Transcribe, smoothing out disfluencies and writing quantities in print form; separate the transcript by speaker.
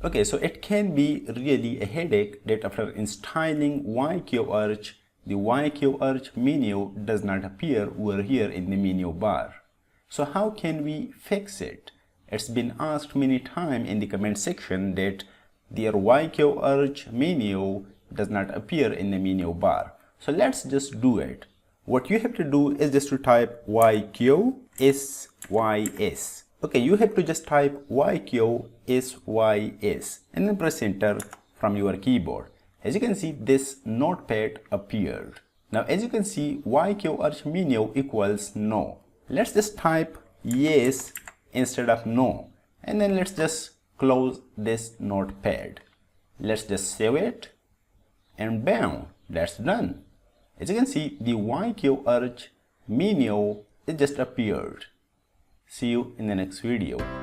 Speaker 1: Okay, so it can be really a headache that after installing YQArch, the YQArch menu does not appear over here in the menu bar. So how can we fix it? It's been asked many times in the comment section that their YQArch menu does not appear in the menu bar. So let's just do it. What you have to do is just to type YQSYS. Okay, you have to just type YQSYS and then press enter from your keyboard. As you can see, this notepad appeared. Now as you can see, YQArch menu equals no. Let's just type yes instead of no, and then let's just close this notepad. Let's just save it, and bam, that's done. As you can see, the YQArch menu it just appeared. See you in the next video.